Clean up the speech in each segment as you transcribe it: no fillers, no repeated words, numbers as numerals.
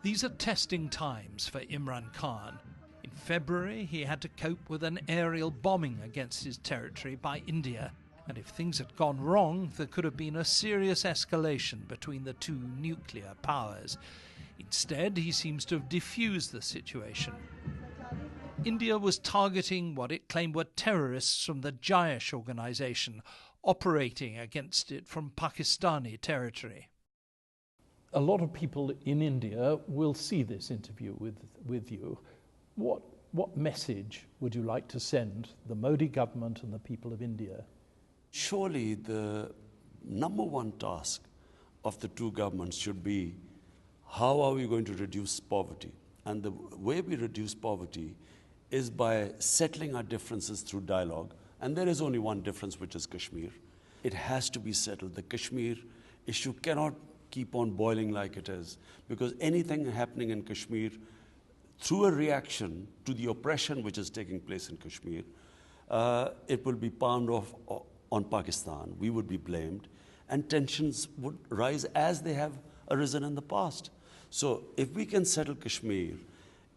These are testing times for Imran Khan. In February, he had to cope with an aerial bombing against his territory by India. And if things had gone wrong, there could have been a serious escalation between the two nuclear powers. Instead, he seems to have diffused the situation. India was targeting what it claimed were terrorists from the Jaish organization, operating against it from Pakistani territory. A lot of people in India will see this interview with you. What message would you like to send the Modi government and the people of India? Surely the number one task of the two governments should be, how are we going to reduce poverty? And the way we reduce poverty is by settling our differences through dialogue. And there is only one difference, which is Kashmir. It has to be settled. The Kashmir issue cannot keep on boiling like it is, because anything happening in Kashmir, through a reaction to the oppression which is taking place in Kashmir, it will be palmed off on Pakistan. We would be blamed, and tensions would rise as they have arisen in the past. So if we can settle Kashmir,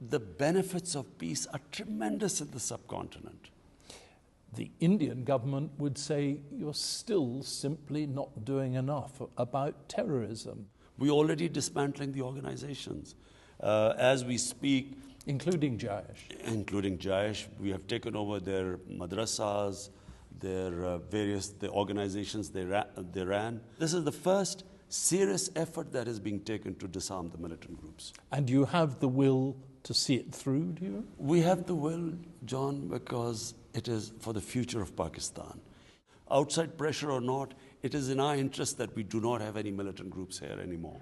the benefits of peace are tremendous in the subcontinent. The Indian government would say you're still simply not doing enough about terrorism. We're already dismantling the organizations. As we speak... Including Jaish. Including Jaish. We have taken over their madrasas, their the organizations they ran. This is the first serious effort that is being taken to disarm the militant groups. And you have the will to see it through, do you? We have the will, John, because it is for the future of Pakistan. Outside pressure or not, it is in our interest that we do not have any militant groups here anymore.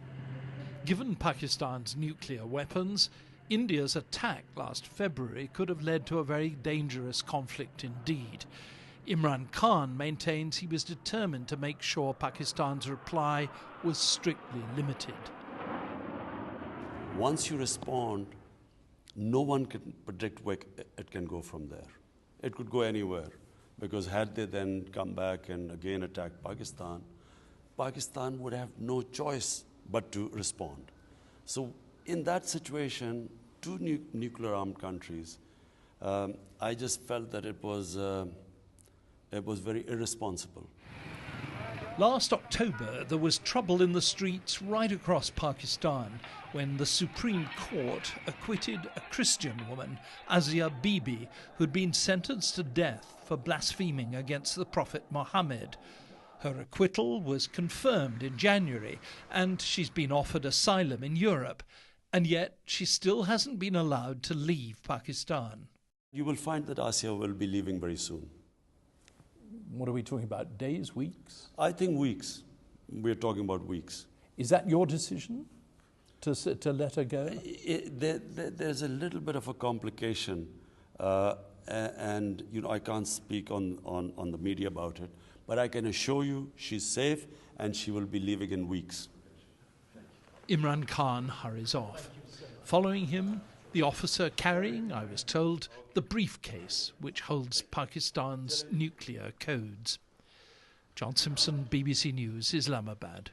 Given Pakistan's nuclear weapons, India's attack last February could have led to a very dangerous conflict indeed. Imran Khan maintains he was determined to make sure Pakistan's reply was strictly limited. Once you respond, no one can predict where it can go from there. It could go anywhere, because had they then come back and again attack Pakistan, Pakistan would have no choice but to respond. So in that situation, two nuclear armed countries, I just felt that it was very irresponsible. Last October, there was trouble in the streets right across Pakistan when the Supreme Court acquitted a Christian woman, Asia Bibi, who'd been sentenced to death for blaspheming against the Prophet Muhammad. Her acquittal was confirmed in January, and she's been offered asylum in Europe. And yet, she still hasn't been allowed to leave Pakistan. You will find that Asia will be leaving very soon. What are we talking about, days, weeks? I think weeks. We're talking about weeks. Is that your decision, to let her go? There's a little bit of a complication, and I can't speak on the media about it, but I can assure you she's safe and she will be leaving in weeks. Imran Khan hurries off. Following him, the officer carrying, I was told, the briefcase which holds Pakistan's nuclear codes. John Simpson, BBC News, Islamabad.